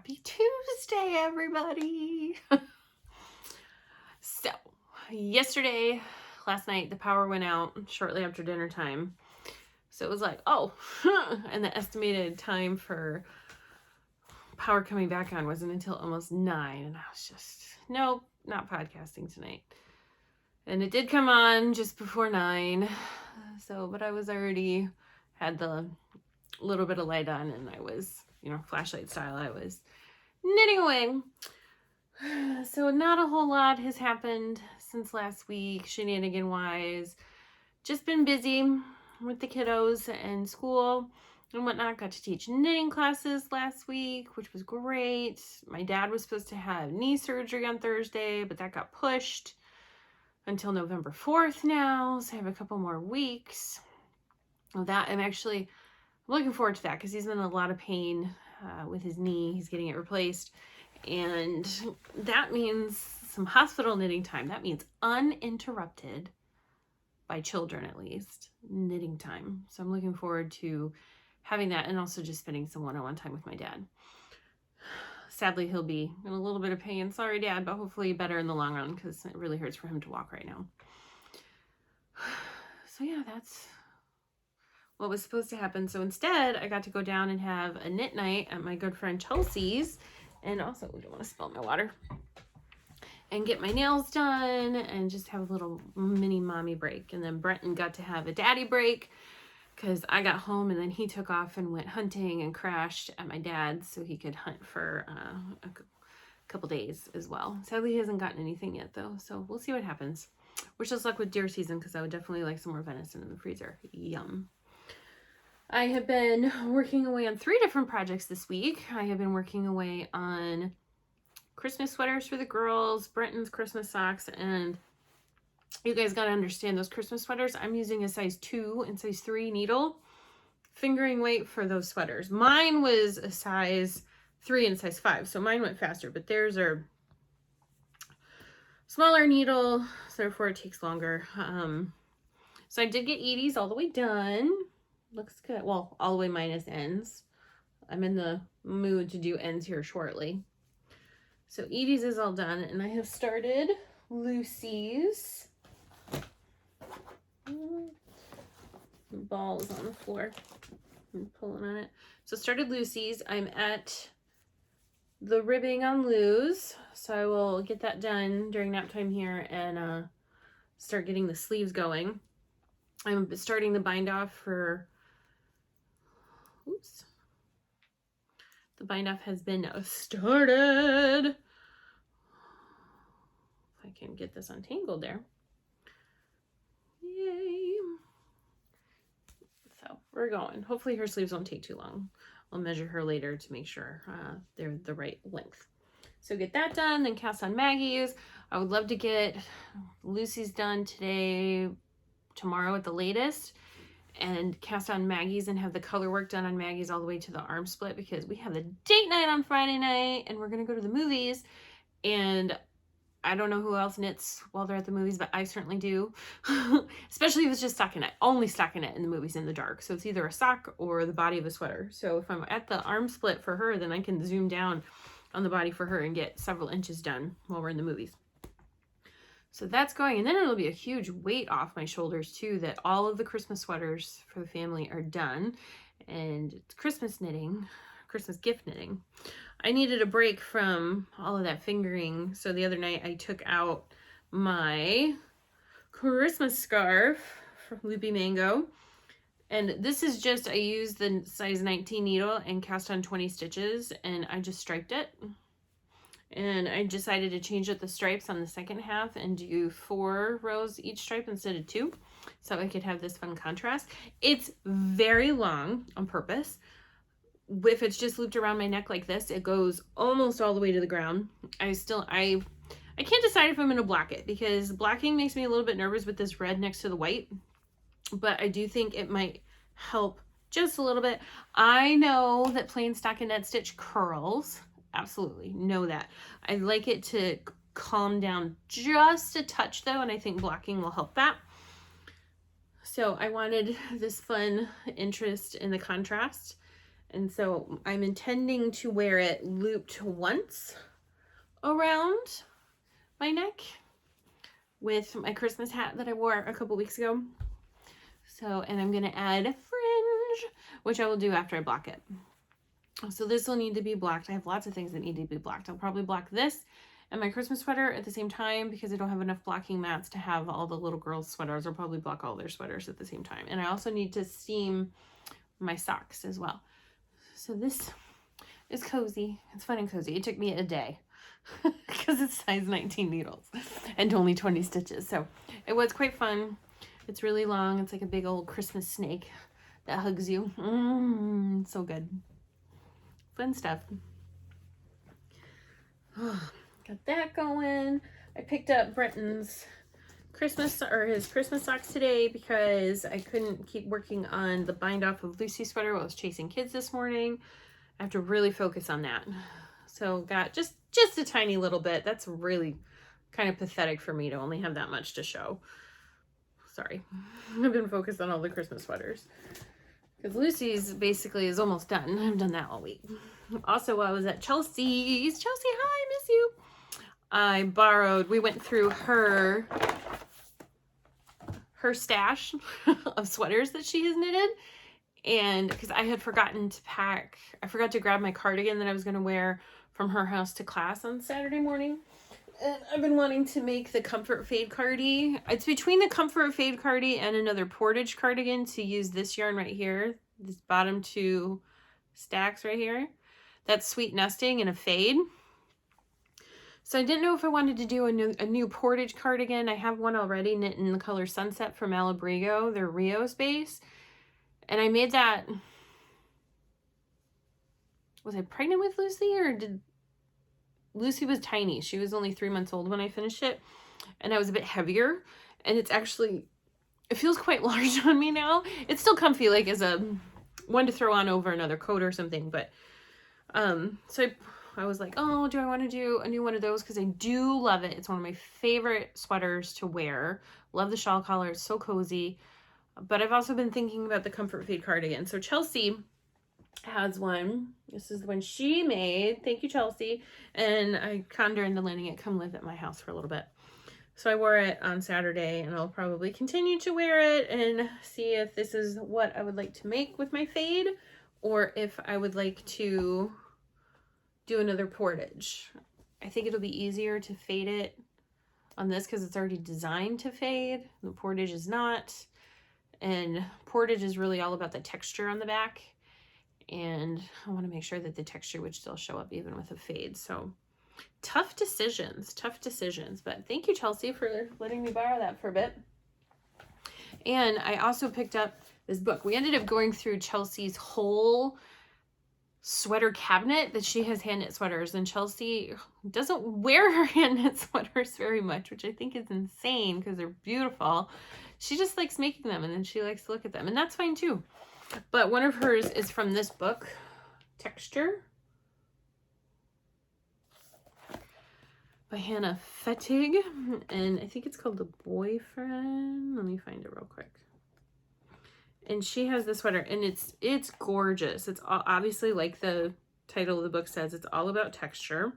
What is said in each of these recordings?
Happy Tuesday, everybody. So, last night, the power went out shortly after dinner time. So it was like, oh, and the estimated time for power coming back on wasn't until almost 9. And I was just, nope, not podcasting tonight. And it did come on just before 9. So, but I was already had the little bit of light on, and I was, flashlight style, I was knitting away. So not a whole lot has happened since last week, shenanigan wise. Just been busy with the kiddos and school and whatnot. Got to teach knitting classes last week, which was great. My dad was supposed to have knee surgery on Thursday, but that got pushed until November 4th now. So I have a couple more weeks of that. I'm actually looking forward to that because he's in a lot of pain with his knee. He's getting it replaced. And that means some hospital knitting time. That means uninterrupted, by children at least, knitting time. So I'm looking forward to having that, and also just spending some one-on-one time with my dad. Sadly, he'll be in a little bit of pain. Sorry, Dad, but hopefully better in the long run because it really hurts for him to walk right now. So yeah, that's what was supposed to happen. So instead, I got to go down and have a knit night at my good friend Chelsea's. And also, we don't want to spill my water. And get my nails done and just have a little mini mommy break. And then Brenton got to have a daddy break because I got home and then he took off and went hunting and crashed at my dad's so he could hunt for a couple days as well. Sadly, he hasn't gotten anything yet though. So we'll see what happens. Wish us luck with deer season because I would definitely like some more venison in the freezer. Yum. I have been working away on 3 different projects this week. I have been working away on Christmas sweaters for the girls, Brenton's Christmas socks, and you guys got to understand those Christmas sweaters. I'm using a size 2 and size 3 needle fingering weight for those sweaters. Mine was a size 3 and size 5, so mine went faster, but theirs are smaller needle, so therefore it takes longer. So I did get Edie's all the way done. Looks good. Well, all the way minus ends. I'm in the mood to do ends here shortly. So Edie's is all done, and I have started Lucy's. The ball is on the floor. I'm pulling on it. So started Lucy's. I'm at the ribbing on Lou's, so I will get that done during nap time here and start getting the sleeves going. I'm starting the bind off for... Oops. The bind off has been started. If I can get this untangled there. Yay. So we're going. Hopefully her sleeves won't take too long. I'll measure her later to make sure they're the right length. So get that done, then cast on Maggie's. I would love to get Lucy's done today, tomorrow at the latest, and cast on Maggie's and have the color work done on Maggie's all the way to the arm split because we have the date night on Friday night and we're going to go to the movies. And I don't know who else knits while they're at the movies, but I certainly do. Especially if it's just stockinette. Only stockinette in the movies in the dark. So it's either a sock or the body of a sweater. So if I'm at the arm split for her, then I can zoom down on the body for her and get several inches done while we're in the movies. So that's going, and then it'll be a huge weight off my shoulders too, that all of the Christmas sweaters for the family are done, and it's Christmas knitting, Christmas gift knitting. I needed a break from all of that fingering, so the other night I took out my Christmas scarf from Loopy Mango, and this is just, I used the size 19 needle and cast on 20 stitches, and I just striped it. And I decided to change up the stripes on the second half and do 4 rows each stripe instead of 2, so I could have this fun contrast. It's very long on purpose. If it's just looped around my neck like this, it goes almost all the way to the ground. I can't decide if I'm going to block it because blocking makes me a little bit nervous with this red next to the white, but I do think it might help just a little bit. I know that plain stockinette stitch curls. Absolutely know that. I like it to calm down just a touch though, and I think blocking will help that. So I wanted this fun interest in the contrast, And so I'm intending to wear it looped once around my neck with my Christmas hat that I wore a couple weeks ago. So, and I'm going to add fringe, which I will do after I block it. So this will need to be blocked. I have lots of things that need to be blocked. I'll probably block this and my Christmas sweater at the same time because I don't have enough blocking mats to have all the little girls' sweaters. I'll probably block all their sweaters at the same time. And I also need to steam my socks as well. So this is cozy. It's fun and cozy. It took me a day because it's size 19 needles and only 20 stitches. So it was quite fun. It's really long. It's like a big old Christmas snake that hugs you. So good. Fun stuff. Got that going. I picked up Brenton's his Christmas socks today because I couldn't keep working on the bind off of Lucy's sweater while I was chasing kids this morning. I have to really focus on that. So got just a tiny little bit. That's really kind of pathetic for me to only have that much to show. Sorry. I've been focused on all the Christmas sweaters. Because Lucy's basically is almost done. I've done that all week. Also, I was at Chelsea's. Chelsea, hi, miss you. We went through her stash of sweaters that she has knitted. And because I had forgotten to pack, I forgot to grab my cardigan that I was going to wear from her house to class on Saturday morning. And I've been wanting to make the Comfort Fade Cardi. It's between the Comfort Fade Cardi and another Portage cardigan to use this yarn right here. This bottom two stacks right here. That's Sweet Nesting in a fade. So I didn't know if I wanted to do a new Portage cardigan. I have one already knit in the color Sunset from Malabrigo, their Rios base. And I made that... Was I pregnant with Lucy or did... Lucy was tiny. She was only 3 months old when I finished it. And I was a bit heavier. And it's actually, it feels quite large on me now. It's still comfy, like as a one to throw on over another coat or something. But, so I was like, oh, do I want to do a new one of those? Because I do love it. It's one of my favorite sweaters to wear. Love the shawl collar. It's so cozy. But I've also been thinking about the Comfort Fade cardigan. So Chelsea has one. This is the one she made. Thank you, Chelsea. And I conned her into letting it come live at my house for a little bit. So I wore it on Saturday and I'll probably continue to wear it and see if this is what I would like to make with my fade or if I would like to do another portage. I think it'll be easier to fade it on this because it's already designed to fade. The portage is not. And portage is really all about the texture on the back. And I want to make sure that the texture would still show up even with a fade. So tough decisions. But thank you, Chelsea, for letting me borrow that for a bit. And I also picked up this book. We ended up going through Chelsea's whole sweater cabinet that she has hand knit sweaters. And Chelsea doesn't wear her hand knit sweaters very much, which I think is insane because they're beautiful. She just likes making them and then she likes to look at them. And that's fine too. But one of hers is from this book, Texture, by Hannah Fettig, and I think it's called The Boyfriend. Let me find it real quick. And she has this sweater, and it's gorgeous. It's all, obviously, like the title of the book says, it's all about texture.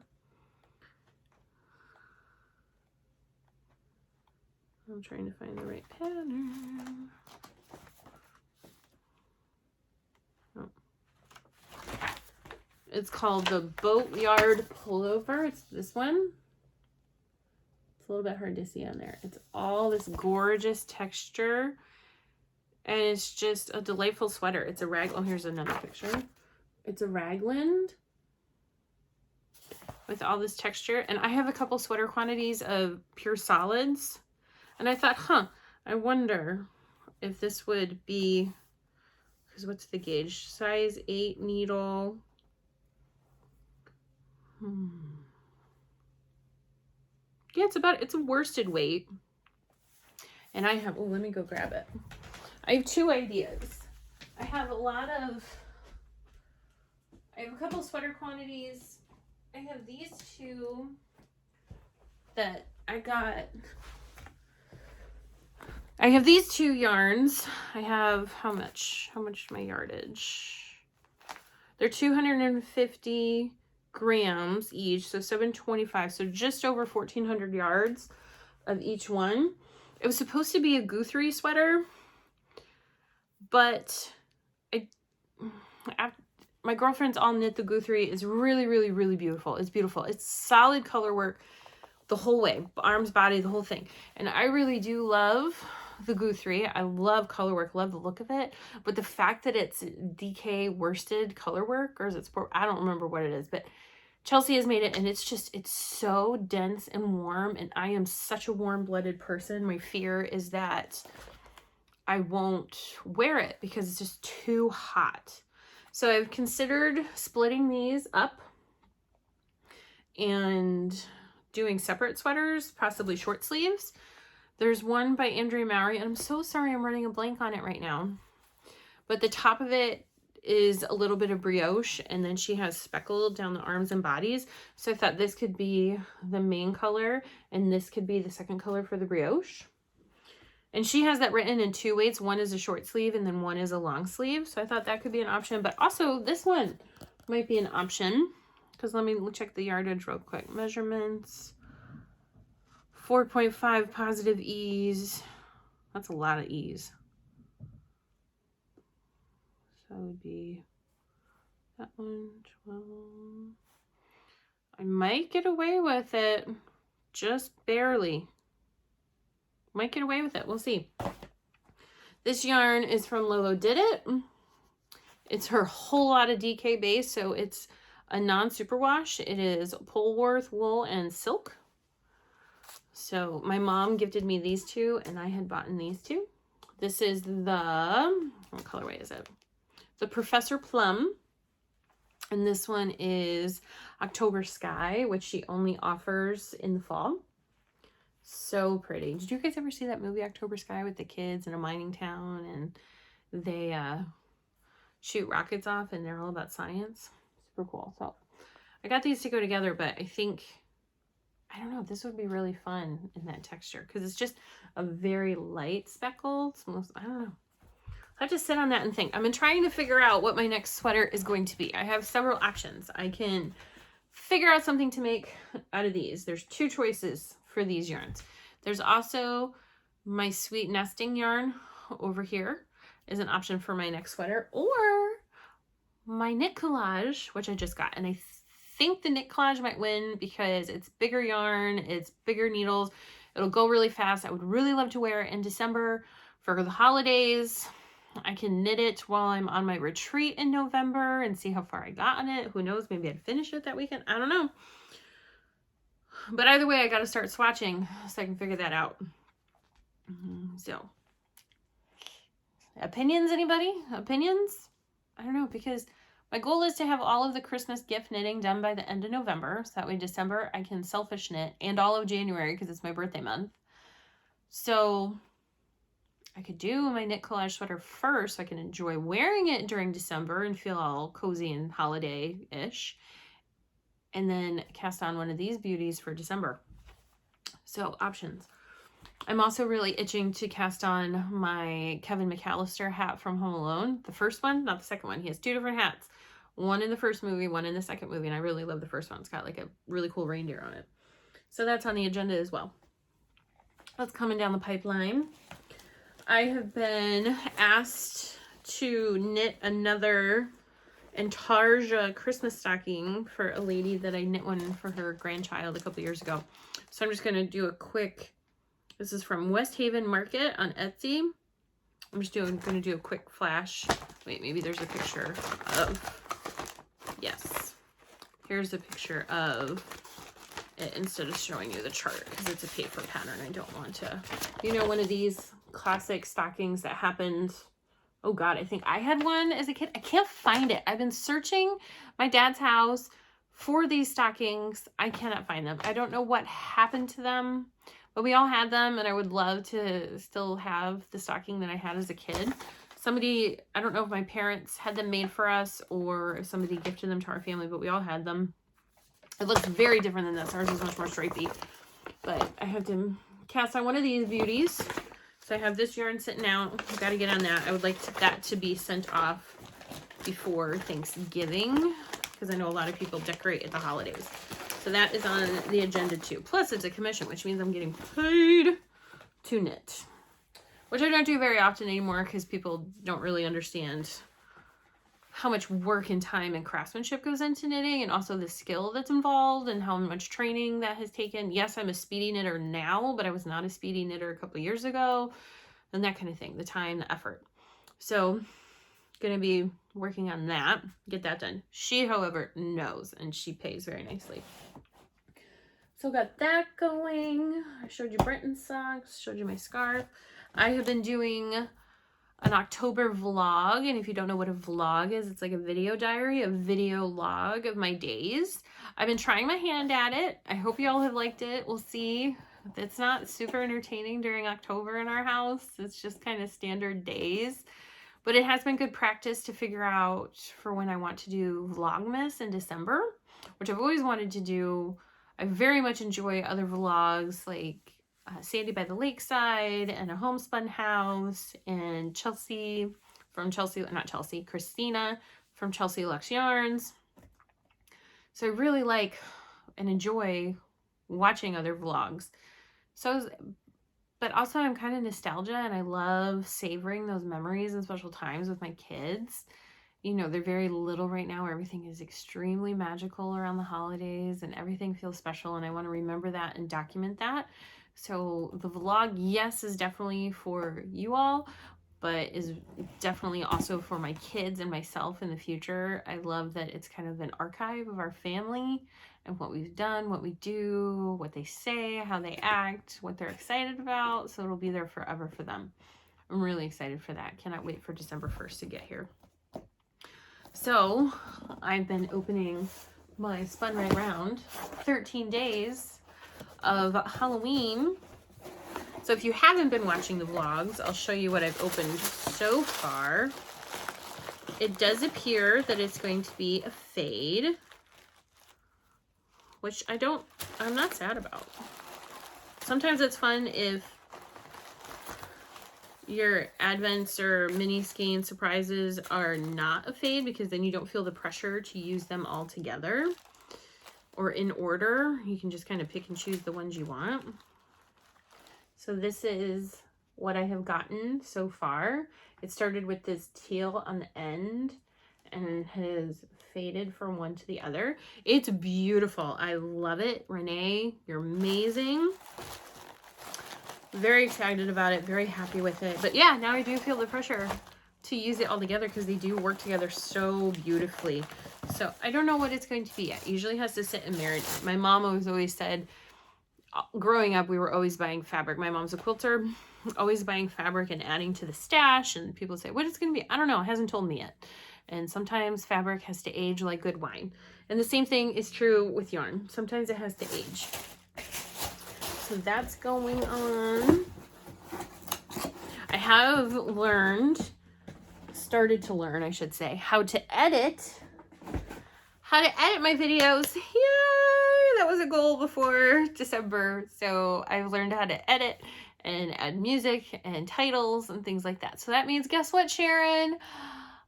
I'm trying to find the right pattern. It's called the Boatyard Pullover. It's this one. It's a little bit hard to see on there. It's all this gorgeous texture. And it's just a delightful sweater. It's a rag. Oh, here's another picture. It's a raglan with all this texture. And I have a couple sweater quantities of pure solids. And I thought, I wonder if this would be, because what's the gauge? Size 8 needle. Yeah, it's a worsted weight. And I have, let me go grab it. I have two ideas. I have a couple sweater quantities. I have these two that I got. I have these two yarns. I have, how much my yardage? They're 250 grams each, so 725, so just over 1,400 yards of each one. It was supposed to be a Guthrie sweater, but my girlfriends all knit the Guthrie. Is really, really, really beautiful. It's beautiful. It's solid color work the whole way, arms, body, the whole thing. And I really do love the Guthrie. I love color work, love the look of it, but the fact that it's DK worsted color work, or is it sport? I don't remember what it is, but Chelsea has made it, and it's so dense and warm, and I am such a warm-blooded person. My fear is that I won't wear it because it's just too hot. So I've considered splitting these up and doing separate sweaters, possibly short sleeves. There's one by Andrea Mowry, and I'm so sorry I'm running a blank on it right now. But the top of it is a little bit of brioche, and then she has speckled down the arms and bodies. So I thought this could be the main color, and this could be the second color for the brioche. And she has that written in 2 weights. One is a short sleeve, and then one is a long sleeve. So I thought that could be an option, but also this one might be an option, because let me check the yardage real quick. Measurements, 4.5 positive ease. That's a lot of ease. So it would be that one, 12. I might get away with it, just barely. Might get away with it. We'll see. This yarn is from Lolo Did It. It's her whole lot of DK base, so it's a non-superwash. It is Pullover wool and silk. So my mom gifted me these two, and I had bought these two. This is the, what colorway is it? The Professor Plum. And this one is October Sky, which she only offers in the fall. So pretty. Did you guys ever see that movie October Sky with the kids in a mining town, and they shoot rockets off and they're all about science? Super cool. So I got these to go together, but I think, I don't know, this would be really fun in that texture because it's just a very light speckle. It's almost, I don't know. I have to sit on that and think. I've been trying to figure out what my next sweater is going to be. I have several options. I can figure out something to make out of these. There's 2 choices for these yarns. There's also my Sweet Nesting yarn over here is an option for my next sweater, or my knit collage, which I just got. And I think the knit collage might win because it's bigger yarn, it's bigger needles, it'll go really fast. I would really love to wear it in December for the holidays. I can knit it while I'm on my retreat in November and see how far I got on it. Who knows, maybe I'd finish it that weekend. I don't know. But either way, I got to start swatching so I can figure that out. So, opinions, anybody? Opinions? I don't know, because my goal is to have all of the Christmas gift knitting done by the end of November. So that way December I can selfish knit, and all of January because it's my birthday month. So I could do my knit collage sweater first so I can enjoy wearing it during December and feel all cozy and holiday-ish. And then cast on one of these beauties for December. So options. I'm also really itching to cast on my Kevin McAllister hat from Home Alone. The first one, not the second one. He has 2 different hats. One in the first movie, one in the second movie. And I really love the first one. It's got like a really cool reindeer on it. So that's on the agenda as well. That's coming down the pipeline. I have been asked to knit another Intarsia Christmas stocking for a lady that I knit one for her grandchild a couple years ago. So I'm just going to do a quick, this is from West Haven Market on Etsy. I'm just going to do a quick flash. Wait, maybe there's a picture of, yes. Here's a picture of it instead of showing you the chart because it's a paper pattern. I don't want to, you know, one of these classic stockings that happened. Oh God, I think I had one as a kid. I can't find it. I've been searching my dad's house for these stockings. I cannot find them. I don't know what happened to them, but we all had them, and I would love to still have the stocking that I had as a kid. Somebody, I don't know if my parents had them made for us or if somebody gifted them to our family, but we all had them. It looks very different than this. Ours is much more stripy, but I have to cast on one of these beauties. So I have this yarn sitting out. I've got to get on that. I would like that to be sent off before Thanksgiving, because I know a lot of people decorate at the holidays. So that is on the agenda too. Plus it's a commission, which means I'm getting paid to knit, which I don't do very often anymore because people don't really understand how much work and time and craftsmanship goes into knitting, and also the skill that's involved and how much training that has taken. Yes, I'm a speedy knitter now, but I was not a speedy knitter a couple of years ago, and that kind of thing, the time, the effort. So gonna be working on that, get that done. She, however, knows, and she pays very nicely. So got that going. I showed you Brenton's socks, showed you my scarf. I have been doing an October vlog, and if you don't know what a vlog is, it's like a video diary, a video log of my days. I've been trying my hand at it. I hope y'all have liked it. We'll see. It's not super entertaining during October in our house. It's just kind of standard days, but it has been good practice to figure out for when I want to do Vlogmas in December, which I've always wanted to do. I very much enjoy other vlogs like Sandy by the Lakeside and a homespun house, and Christina from Chelsea Luxe Yarns. So I really like and enjoy watching other vlogs. But also I'm kind of nostalgia, and I love savoring those memories and special times with my kids. You know, they're very little right now. Everything is extremely magical around the holidays and everything feels special, and I want to remember that and document that. So the vlog, yes, is definitely for you all, but is definitely also for my kids and myself in the future. I love that it's kind of an archive of our family and what we've done, what we do, what they say, how they act, what they're excited about. So it'll be there forever for them. I'm really excited for that. Cannot wait for December 1st to get here. So I've been opening my Spun Right Round 13 days of Halloween. So if you haven't been watching the vlogs, I'll show you what I've opened so far. It does appear that it's going to be a fade, which I'm not sad about. Sometimes it's fun if your advents or mini skein surprises are not a fade, because then you don't feel the pressure to use them all together or in order. You can just kind of pick and choose the ones you want. So this is what I have gotten so far. It started with this teal on the end and has faded from one to the other. It's beautiful. I love it. Renee, you're amazing. Very excited about it, very happy with it. But yeah, now I do feel the pressure to use it all together because they do work together so beautifully. So I don't know what it's going to be yet. It usually has to sit and marinate. My mom always said, growing up, we were always buying fabric. My mom's a quilter, always buying fabric and adding to the stash. And people say, what it's going to be? I don't know. It hasn't told me yet. And sometimes fabric has to age like good wine. And the same thing is true with yarn. Sometimes it has to age. So that's going on. I have started to learn, I should say, how to edit my videos. Yay! That was a goal before December. So I've learned how to edit and add music and titles and things like that. So that means, guess what, Sharon?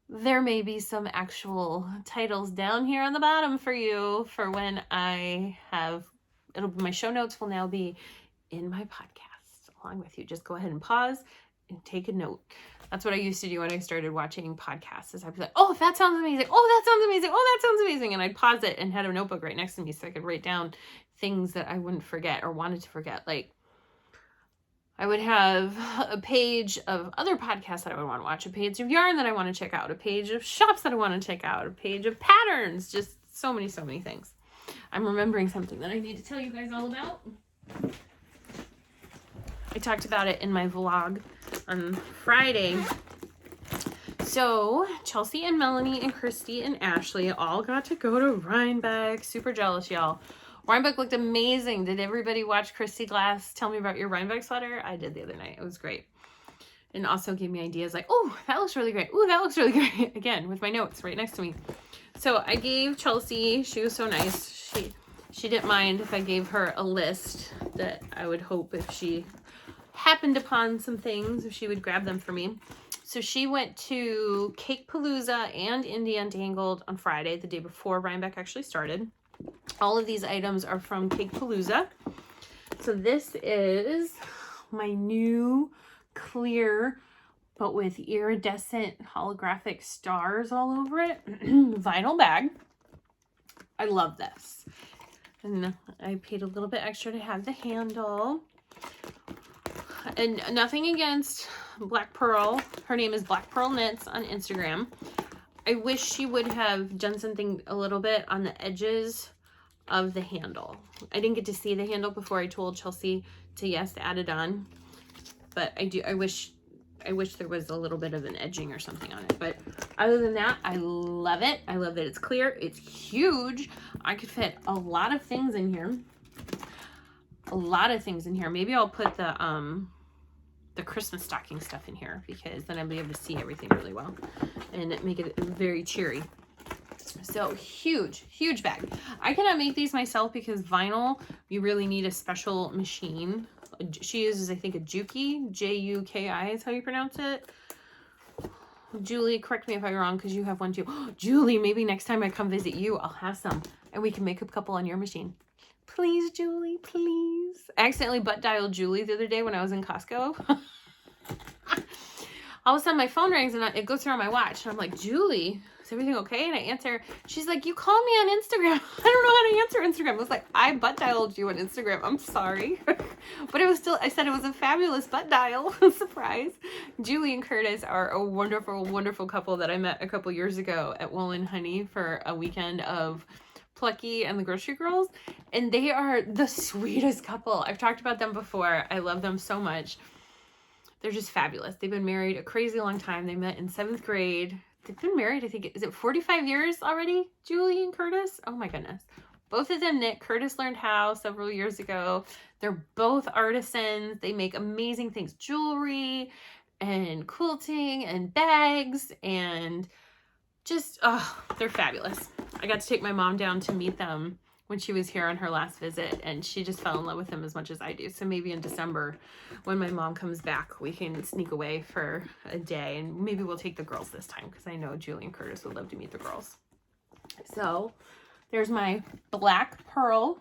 There may be some actual titles down here on the bottom for you for when I have. My show notes will now be in my podcast along with you. Just go ahead and pause and take a note. That's what I used to do when I started watching podcasts, is I'd be like, oh, that sounds amazing. Oh, that sounds amazing. Oh, that sounds amazing. And I'd pause it and had a notebook right next to me so I could write down things that I wouldn't forget or wanted to forget. Like, I would have a page of other podcasts that I would want to watch, a page of yarn that I want to check out, a page of shops that I want to check out, a page of patterns, just so many things. I'm remembering something that I need to tell you guys all about. I talked about it in my vlog on Friday. So Chelsea and Melanie and Christy and Ashley all got to go to Rhinebeck. Super jealous, y'all. Rhinebeck looked amazing. Did everybody watch Christy Glass tell me about your Rhinebeck sweater? I did the other night. It was great. And also gave me ideas like, oh, that looks really great. Oh, that looks really great. Again, with my notes right next to me. So I gave Chelsea, she was so nice. She didn't mind if I gave her a list that I would hope if she happened upon some things, if she would grab them for me. So she went to Cake Palooza and Indie Untangled on Friday, the day before Rhinebeck actually started. All of these items are from Cake Palooza. So this is my new clear, but with iridescent holographic stars all over it, vinyl bag. I love this. And I paid a little bit extra to have the handle. And nothing against Black Pearl. Her name is Black Pearl Knits on Instagram. I wish she would have done something a little bit on the edges of the handle. I didn't get to see the handle before I told Chelsea to yes, add it on. But I wish there was a little bit of an edging or something on it. But other than that, I love it. I love that it's clear. It's huge. I could fit a lot of things in here. A lot of things in here. Maybe I'll put the Christmas stocking stuff in here, because then I'll be able to see everything really well and make it very cheery. So huge, huge bag. I cannot make these myself because vinyl, you really need a special machine. She uses, I think, a Juki, J-U-K-I is how you pronounce it. Julie, correct me if I'm wrong, because you have one too. Julie, maybe next time I come visit you, I'll have some and we can make a couple on your machine. Please, Julie, please. I accidentally butt dialed Julie the other day when I was in Costco. All of a sudden my phone rings and it goes through on my watch. And I'm like, Julie, is everything okay? And I answer. She's like, you called me on Instagram. I don't know how to answer Instagram. I was like, I butt dialed you on Instagram. I'm sorry. But it was still, I said it was a fabulous butt dial. Surprise. Julie and Curtis are a wonderful, wonderful couple that I met a couple years ago at Wool and Honey for a weekend of Plucky and the Grocery Girls. And they are the sweetest couple. I've talked about them before. I love them so much. They're just fabulous. They've been married a crazy long time. They met in 7th grade. They've been married, I think, is it 45 years already, Julie and Curtis? Oh my goodness. Both of them knit. Curtis learned how several years ago. They're both artisans. They make amazing things. Jewelry and quilting and bags and just, oh, they're fabulous. I got to take my mom down to meet them when she was here on her last visit, and she just fell in love with them as much as I do. So maybe in December when my mom comes back, we can sneak away for a day, and maybe we'll take the girls this time, because I know Julie and Curtis would love to meet the girls. So there's my Black Pearl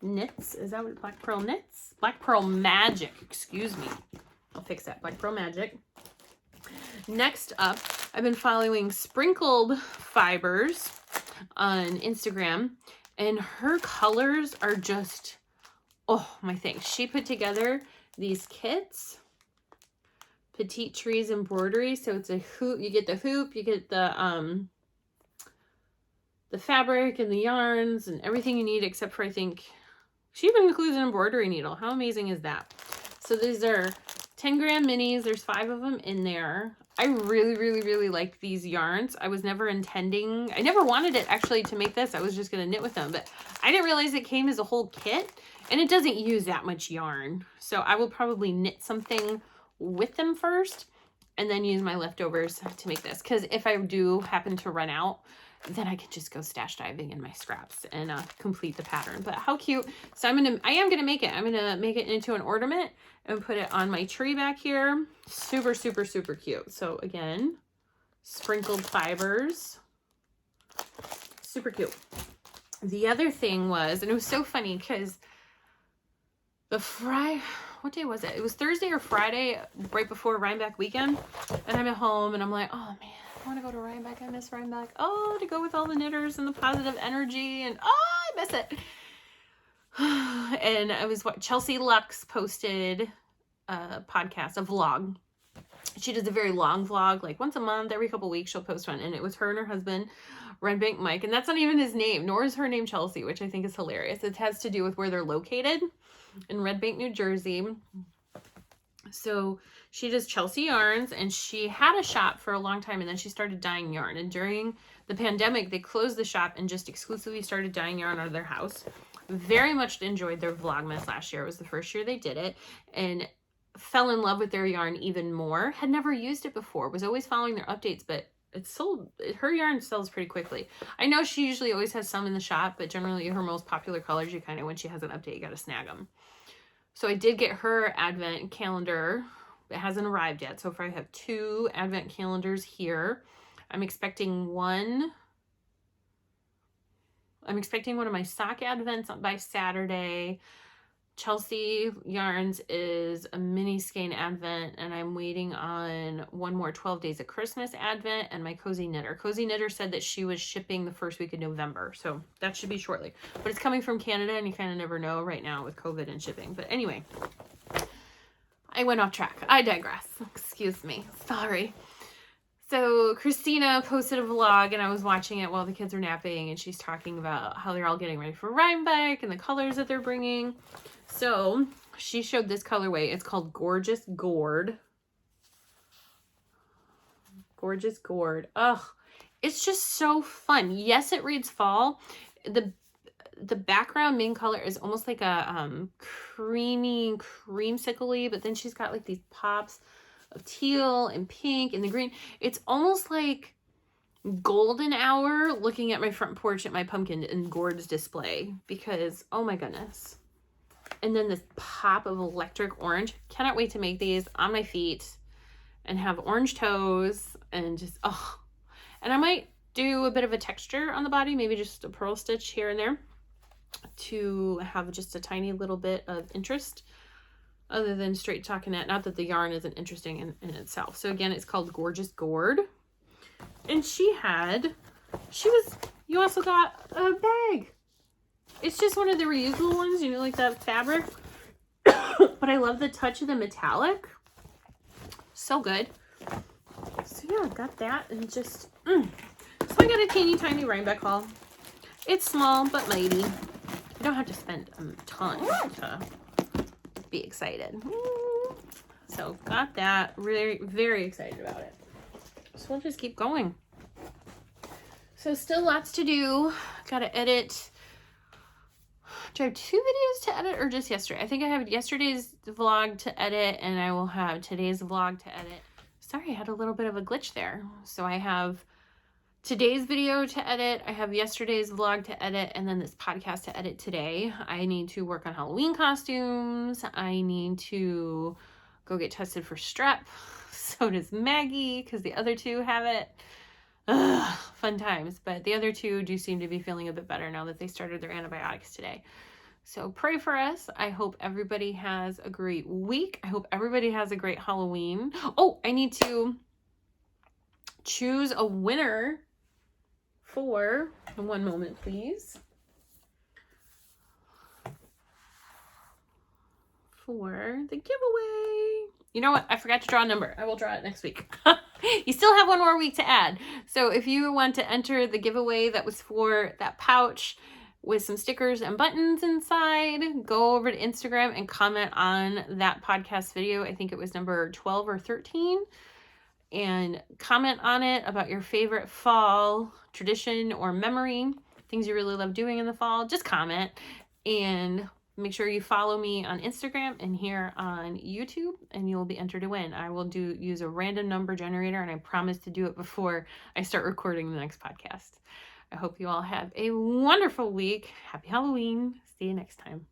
knits. Is that what Black Pearl knits? Black Pearl Magic, excuse me. I'll fix that. Black Pearl Magic. Next up, I've been following Sprinkled Fibers on Instagram, and her colors are just, oh, my thing. She put together these kits, Petite Trees Embroidery. So it's a hoop. You get the hoop, you get the fabric and the yarns and everything you need, except for, I think, she even includes an embroidery needle. How amazing is that? So these are 10-gram minis. There's 5 of them in there. I really, really, really like these yarns. I was never intending, I never wanted it actually to make this. I was just going to knit with them, but I didn't realize it came as a whole kit, and it doesn't use that much yarn. So I will probably knit something with them first and then use my leftovers to make this. Because if I do happen to run out, then I could just go stash diving in my scraps and complete the pattern. But how cute. So I am gonna make it. I'm gonna make it into an ornament and put it on my tree back here. Super, super, super cute. So again, Sprinkled Fibers. Super cute. The other thing was, and it was so funny because what day was it? It was Thursday or Friday, right before Rhinebeck weekend. And I'm at home and I'm like, oh man, I want to go to Rhinebeck. I miss Rhinebeck. Oh, to go with all the knitters and the positive energy, and oh, I miss it. And I was what Chelsea Lux posted a podcast, a vlog. She does a very long vlog, like once a month, every couple weeks she'll post one, and it was her and her husband, Red Bank Mike, and that's not even his name, nor is her name Chelsea, which I think is hilarious. It has to do with where they're located in Red Bank, New Jersey. So she does Chelsea Yarns, and she had a shop for a long time, and then she started dyeing yarn. And during the pandemic, they closed the shop and just exclusively started dyeing yarn out of their house. Very much enjoyed their Vlogmas last year. It was the first year they did it, and fell in love with their yarn even more. Had never used it before, was always following their updates, but it sold, her yarn sells pretty quickly. I know she usually always has some in the shop, but generally her most popular colors, you kind of, when she has an update, you got to snag them. So I did get her advent calendar It hasn't arrived yet. So far I have 2 advent calendars here. I'm expecting one of my sock advents by Saturday. Chelsea Yarns is a mini skein advent, and I'm waiting on one more 12 Days of Christmas advent and my Cozy Knitter. Cozy Knitter said that she was shipping the first week of November, so that should be shortly. But it's coming from Canada, and you kind of never know right now with COVID and shipping. But anyway, I went off track. I digress. Excuse me. Sorry. So Christina posted a vlog, and I was watching it while the kids are napping, and she's talking about how they're all getting ready for Rhinebeck and the colors that they're bringing. So she showed this colorway. It's called Gorgeous Gourd. Gorgeous Gourd. Ugh, it's just so fun. Yes, it reads fall. The background main color is almost like a creamy, creamsicle-y, but then she's got like these pops of teal and pink and the green. It's almost like golden hour looking at my front porch at my pumpkin and gourds display, because oh my goodness. And then this pop of electric orange. Cannot wait to make these on my feet and have orange toes and just, oh. And I might do a bit of a texture on the body, maybe just a pearl stitch here and there to have just a tiny little bit of interest other than straight stockinette. Not that the yarn isn't interesting in itself. So again, it's called Gorgeous Gourd. And you also got a bag. It's just one of the reusable ones, you know, like that fabric. But I love the touch of the metallic. So good. So yeah, got that, and just, So I got a teeny tiny Rhinebeck haul. It's small, but mighty. You don't have to spend a ton to be excited. So got that. Really, very excited about it. So we'll just keep going. So still lots to do. Gotta edit. Do I have 2 videos to edit or just yesterday? I think I have yesterday's vlog to edit, and I will have today's vlog to edit. Sorry, I had a little bit of a glitch there. So I have today's video to edit, I have yesterday's vlog to edit, and then this podcast to edit today. I need to work on Halloween costumes. I need to go get tested for strep. So does Maggie, because the other 2 have it. Ugh, fun times. But the other 2 do seem to be feeling a bit better now that they started their antibiotics today. So pray for us. I hope everybody has a great week. I hope everybody has a great Halloween. Oh, I need to choose a winner for, one moment, please. For the giveaway. You know what? I forgot to draw a number. I will draw it next week. You still have 1 more week to add. So if you want to enter the giveaway that was for that pouch with some stickers and buttons inside, go over to Instagram and comment on that podcast video. I think it was number 12 or 13. And comment on it about your favorite fall tradition or memory, things you really love doing in the fall. Just comment, and make sure you follow me on Instagram and here on YouTube, and you'll be entered to win. I will use a random number generator, and I promise to do it before I start recording the next podcast. I hope you all have a wonderful week. Happy Halloween. See you next time.